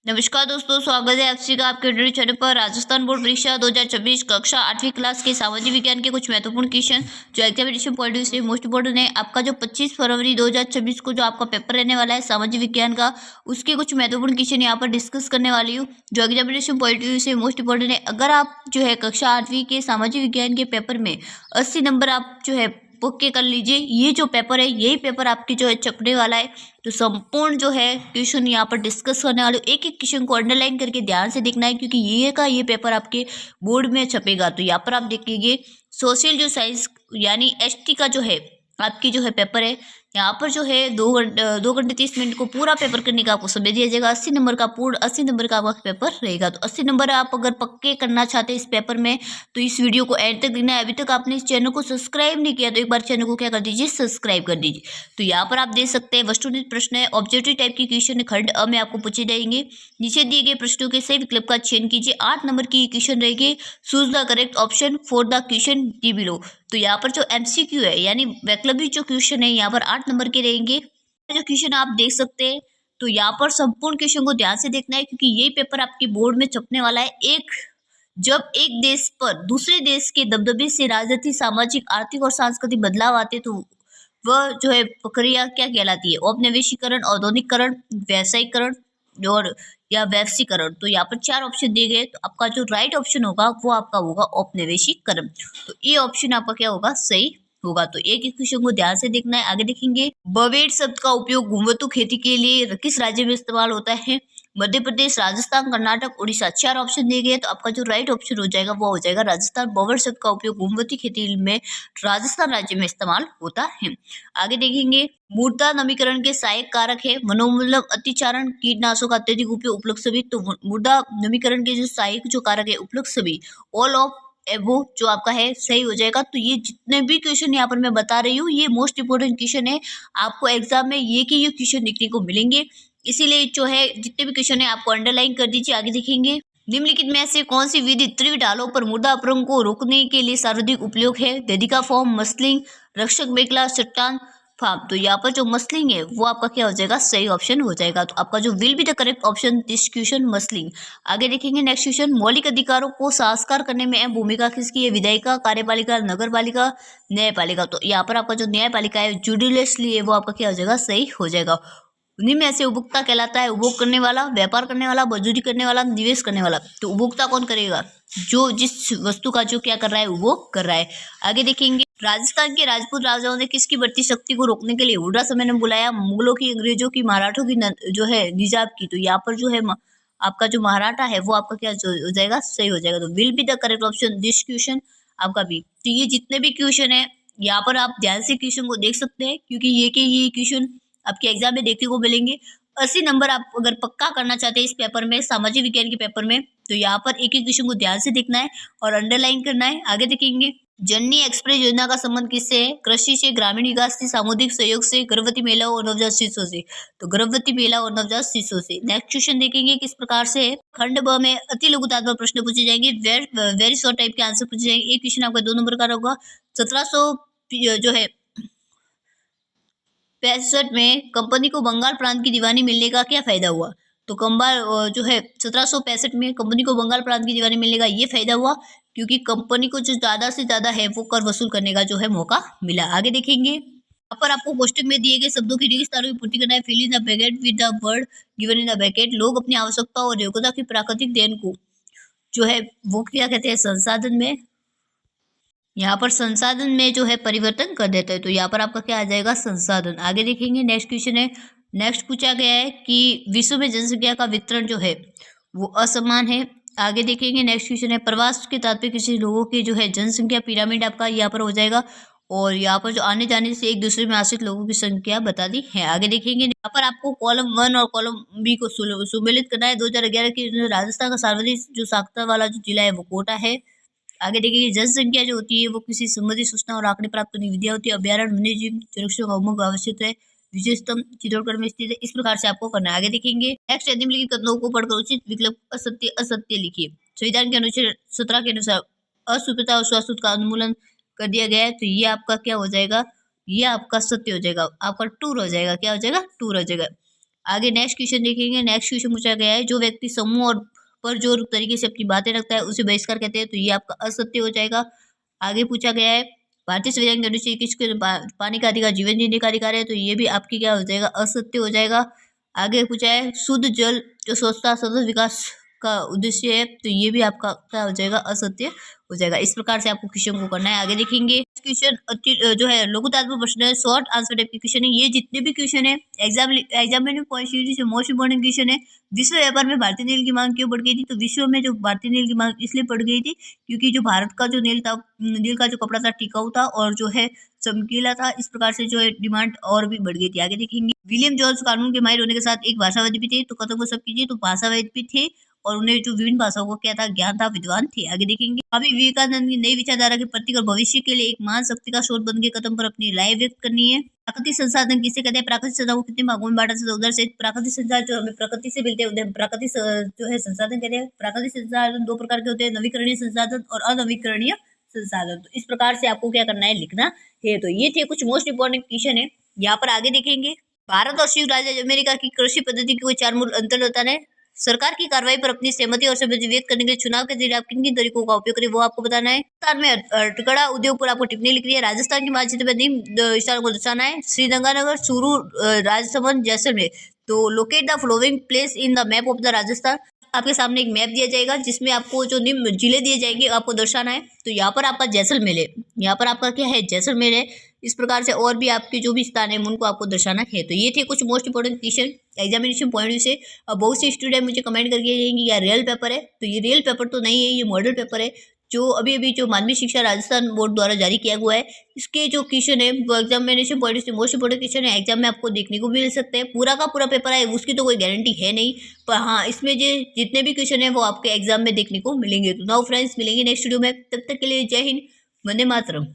नमस्कार दोस्तों, स्वागत है आपसी का आपके यूट्यूब चैनल पर। राजस्थान बोर्ड परीक्षा 2024 कक्षा 8वीं क्लास के सामाजिक विज्ञान के कुछ महत्वपूर्ण क्वेश्चन जो एग्जामिनेशन पॉइंट ऑफ व्यू से मोस्ट इम्पोर्टेंट है। आपका जो 25 फरवरी 2026 को जो आपका पेपर रहने वाला है सामाजिक विज्ञान का, उसके कुछ महत्वपूर्ण क्वेश्चन यहाँ पर डिस्कस करने वाली हूँ जो एग्जामिनेशन पॉइंट ऑफ व्यू से मोस्ट इंपॉर्टेंट है। अगर आप जो है कक्षा 8वीं के सामाजिक विज्ञान के पेपर में 80 नंबर आप जो है पक्के कर लीजिए। ये जो पेपर है यही पेपर आपकी जो है छपने वाला है। तो संपूर्ण जो है क्वेश्चन यहाँ पर डिस्कस करने वाले, एक एक क्वेश्चन को अंडरलाइन करके ध्यान से देखना है क्योंकि ये पेपर आपके बोर्ड में छपेगा। तो यहाँ पर आप देखिए सोशल जो साइंस यानी एसटी का जो है आपकी जो है पेपर है, यहाँ पर जो है 2 घंटे 30 मिनट को पूरा पेपर करने का आपको समय दिया जाएगा। 80 नंबर का पूर्ण 80 नंबर का आपका पेपर रहेगा। तो 80 नंबर आप अगर पक्के करना चाहते हैं इस पेपर में तो इस वीडियो को एंड तक देखना है। अभी तक आपने इस चैनल को सब्सक्राइब नहीं किया तो एक बार चैनल को क्या कर दीजिए, सब्सक्राइब कर दीजिए। तो यहाँ पर आप देख सकते हैं वस्तुनिष्ठ प्रश्न है, ऑब्जेक्टिव टाइप की क्वेश्चन खंड अ में आपको पूछे जाएंगे। नीचे दिए गए प्रश्नों के सही विकल्प का चयन कीजिए। 8 नंबर की क्वेश्चन रहेगी। Choose the correct option for the question D below. तो यहाँ पर जो एमसीक्यू है यानी वैकल्पिक जो क्वेश्चन है यहाँ पर 8 नंबर के रहेंगे। जो क्वेश्चन आप देख सकते हैं तो यहाँ पर संपूर्ण क्वेश्चन को ध्यान से देखना है क्योंकि यही पेपर आपके बोर्ड में छपने वाला है। जब एक देश पर दूसरे देश के दबदबे से राजनीतिक, सामाजिक, आर्थिक और सांस्कृतिक बदलाव आते तो वह जो है प्रक्रिया क्या कहलाती है? औपनिवेशीकरण, औद्योगिकरण, व्यावसायीकरण और या वैश्वीकरण। तो यहाँ पर 4 ऑप्शन दिए गए। तो आपका जो राइट ऑप्शन होगा वो आपका होगा औपनिवेशीकरण। तो ये ऑप्शन आपका क्या होगा, सही होगा। तो एक एक क्वेश्चन को ध्यान से देखना है। आगे देखेंगे बवेट शब्द का उपयोग घुंघरू खेती के लिए किस राज्य में इस्तेमाल होता है? मध्य प्रदेश, राजस्थान, कर्नाटक, उड़ीसा। 4 ऑप्शन दिए गए। तो आपका जो राइट ऑप्शन हो जाएगा वो हो जाएगा राजस्थान। बवेट शब्द का उपयोग घुंघरू खेती में राजस्थान राज्य में इस्तेमाल होता है। आगे देखेंगे मूर्धा नमीकरण के सहायक कारक है मनोमूलक, अतिचारण, कीटनाशकों का अत्यधिक उपयोग, उपलब्ध सभी। तो मूर्धा नमीकरण के जो सहायक जो कारक है उपलब्ध सभी, ऑल ऑफ वो जो आपका है सही हो जाएगा। तो ये जितने भी क्वेश्चन यहाँ पर मैं बता रही हूँ ये मोस्ट इंपोर्टेंट क्वेश्चन है। आपको एग्जाम में ये के ये क्वेश्चन देखने को मिलेंगे, इसीलिए जो है जितने भी क्वेश्चन है आपको अंडरलाइन कर दीजिए। आगे देखेंगे निम्नलिखित में से कौन सी विधि त्रिवी ढालों पर मृदा अपरंग को रोकने के लिए सर्वाधिक उपयोग है? वेदिका फॉर्म, मसलिंग, रक्षक मेखला, चट्टान फार्म। तो यहाँ पर जो मसलिंग है वो आपका क्या हो जाएगा, सही ऑप्शन हो जाएगा। तो आपका जो will be the correct option this question मसलिंग। आगे देखेंगे नेक्स्ट क्वेश्चन मौलिक अधिकारों को साकार करने में अहम भूमिका किसकी है? विधायिका, कार्यपालिका, नगरपालिका, न्यायपालिका। तो यहाँ पर आपका जो न्यायपालिका है जुडिशली है वो आपका क्या हो जाएगा, सही हो जाएगा। उन्हीं में से उपभोक्ता कहलाता है उपभोग करने वाला, व्यापार करने वाला, मजदूरी करने वाला, निवेश करने वाला। तो उपभोक्ता कौन करेगा? जो जिस वस्तु का जो क्या कर रहा है उपभोग कर रहा है। आगे देखेंगे राजस्थान के राजपूत राजाओं ने किसकी बढ़ती शक्ति को रोकने के लिए हुड्डा समय ने बुलाया? मुगलों की, अंग्रेजों की, मराठों की, जो है निजाम की। तो यहाँ पर जो है आपका जो मराठा है वो आपका क्या हो जाएगा, सही हो जाएगा। तो will be the correct option this question आपका भी। तो ये जितने भी क्वेश्चन है यहाँ पर आप ध्यान से क्वेश्चन को देख सकते हैं क्योंकि ये क्वेश्चन आपके एग्जाम में देखने को मिलेंगे। 80 नंबर आप अगर पक्का करना चाहते हैं इस पेपर में, सामाजिक विज्ञान के पेपर में, तो यहाँ पर एक एक क्वेश्चन को ध्यान से देखना है और अंडरलाइन करना है। आगे देखेंगे जननी एक्सप्रेस योजना का संबंध किससे है? कृषि से, ग्रामीण विकास से, सामुदायिक सहयोग से, गर्भवती महिलाओं और नवजात शिशुओं से। तो गर्भवती महिला और नवजात शिशुओं से। नेक्स्ट क्वेश्चन देखेंगे किस प्रकार से है। खंड ब में अति लघुतात्मक प्रश्न पूछे जाएंगे, वेरी शॉर्ट टाइप के आंसर पूछे जाएंगे। एक क्वेश्चन आपका 2 नंबर का होगा 1700 जो है 65 में कंपनी को बंगाल प्रांत की दीवानी मिलने का क्या फायदा हुआ? तो जो है 1765 में कंपनी को बंगाल प्रांत की दीवानी मिलने का ये फायदा हुआ क्योंकि कंपनी को जो ज्यादा से ज्यादा है वो कर वसूल करने का जो है मौका मिला। आगे देखेंगे यहाँ पर आपको कोष्टक में दिए गए शब्दों की रिक्तस्थानों की पूर्ति करना है। Fill in the bracket with the word given in the bracket. लोग अपनी आवश्यकता और योग्यता की प्राकृतिक देन को जो है वो क्या कहते हैं, संसाधन में, यहाँ पर संसाधन में जो है परिवर्तन कर देते हैं। तो यहाँ पर आपका क्या आ जाएगा, संसाधन। आगे देखेंगे नेक्स्ट क्वेश्चन है। नेक्स्ट पूछा गया है कि विश्व में जनसंख्या का वितरण जो है वो असमान है। आगे देखेंगे नेक्स्ट क्वेश्चन है प्रवास के तात्पर्य किसी लोगों की जो है जनसंख्या पिरामिड आपका यहाँ पर हो जाएगा और यहाँ पर जो आने जाने से एक दूसरे में आश्रित लोगों की संख्या बता दी है। आगे देखेंगे यहाँ पर आपको कॉलम 1 और कॉलम बी को सुमेलित करना है। 2011 के राजस्थान का सर्वाधिक जो साक्षरता वाला जो जिला है वो कोटा है। आगे देखिए जनसंख्या जो होती है वो किसी संबंधित सूचना और आंकड़े प्राप्त करने की विधियां होती है। अभ्यारण्य, वन्यजीव संरक्षण का उमंग आवश्यक है। विजय स्तंभ चित्तौड़गढ़ में स्थित है। इस प्रकार से आपको करना है। आगे देखेंगे नेक्स्ट निम्नलिखित कथनों को पढ़कर उचित विकल्प असत्य असत्य लिखिए। संविधान के अनुच्छेद 17 के अनुसार अस्वीकृता और स्वास्थ्य का उन्मूलन कर दिया गया है। तो ये आपका क्या हो जाएगा, ये आपका सत्य हो जाएगा, आपका टूर हो जाएगा। क्या हो जाएगा, टूर हो जाएगा। आगे नेक्स्ट क्वेश्चन देखेंगे। नेक्स्ट क्वेश्चन पूछा गया है, जो व्यक्ति समूह और पर जो तरीके से अपनी बातें रखता है उसे बहिष्कार कहते हैं, तो ये आपका असत्य हो जाएगा। आगे पूछा गया है, भारतीय संविधान के अनुच्छेद 21 के पानी का अधिकार जीवन जीने का अधिकार है, तो ये भी आपकी क्या हो जाएगा, असत्य हो जाएगा। आगे पूछा है, शुद्ध जल जो स्वच्छता सतत विकास का उद्देश्य है, तो ये भी आपका क्या हो जाएगा, असत्य हो जाएगा। इस प्रकार से आपको क्वेश्चन को करना है। आगे देखेंगे क्वेश्चन जो है लघुतात्मक प्रश्न है, शॉर्ट आंसर टाइप के क्वेश्चन है। ये जितने भी क्वेश्चन है एग्जाम में पॉइंट सीरीज से मोस्ट इंपोर्टेंट क्वेश्चन है। विश्व व्यापार में भारतीय नील की मांग क्यों बढ़ गई थी, तो विश्व में जो भारतीय नील की मांग इसलिए बढ़ गई थी क्योंकि जो भारत का जो नील था, नील का जो कपड़ा था टिकाऊ था और जो है चमकीला था। इस प्रकार से जो है डिमांड और भी बढ़ गई थी। आगे देखेंगे, विलियम जॉन्स कानून के माहिर होने के साथ एक भाषाविद भी थे, तो कथन को सब कीजिए, तो भाषाविद भी थे और उन्हें जो विभिन्न भाषाओं को क्या था, ज्ञान था, विद्वान थे। आगे देखेंगे, स्वामी विवेकानंद की नई विचारधारा के प्रतीक और भविष्य के लिए एक महान शक्ति का स्रोत बन के कदम पर अपनी राय व्यक्त करनी है। प्राकृतिक संसाधन किसे कहते हैं, प्राकृतिक संसाधन को कितने भागों में बांटा सकते हैं, उधर से प्राकृतिक संसाधन जो हमें प्रकृति से मिलते हैं उन्हें प्राकृतिक जो है संसाधन कहते हैं। प्राकृतिक संसाधन दो प्रकार के होते हैं, नवीकरणीय संसाधन और अनवीकरणीय संसाधन। तो इस प्रकार से आपको क्या करना है, लिखना है। तो ये थे कुछ मोस्ट इंपोर्टेंट क्वेश्चन है। यहाँ पर आगे देखेंगे, भारत और संयुक्त राज्य अमेरिका की कृषि पद्धति के कोई 4 मूल अंतर होता है। सरकार की कार्रवाई पर अपनी सहमति और सहमति व्यक्त करने के लिए चुनाव के जरिए आप किन किन तरीकों का उपयोग करें, वो आपको बताना है। राजस्थान में हथकड़ा उद्योग पर आपको टिप्पणी लिखनी है। राजस्थान के मानचित्र में निम्न स्थानों को दर्शाना है, श्रीगंगानगर, चूरू, राजसमंद, जैसलमेर। तो locate the flowing place in the map of the Rajasthan. आपके सामने एक मैप दिया जाएगा जिसमें आपको जो निम्न जिले दिए जाएंगे आपको दर्शाना है। तो यहाँ पर आपका जैसलमेर है, यहाँ पर आपका क्या है, जैसलमेर है। इस प्रकार से और भी आपके जो भी स्थान है उनको आपको दर्शाना है। तो ये थे कुछ most important question examination point view से। अब बहुत से स्टूडेंट मुझे कमेंट करके जाएंगे यार रियल पेपर है, तो ये रियल पेपर तो नहीं है, ये मॉडल पेपर है जो अभी अभी जो माध्यमिक शिक्षा राजस्थान बोर्ड द्वारा जारी किया हुआ है। इसके जो क्वेश्चन है वो एग्जामिनेशन पॉइंट से मोस्ट इंपोर्टेंट क्वेश्चन है, एग्जाम में आपको देखने को मिल सकते हैं। पूरा का पूरा पेपर है उसकी तो कोई गारंटी है नहीं, पर हाँ इसमें जो जितने भी क्वेश्चन है वो आपके एग्जाम में देखने को मिलेंगे। तो नाउ फ्रेंड्स, मिलेंगे नेक्स्ट वीडियो में, तब तक के लिए जय हिंद, वंदे मातरम।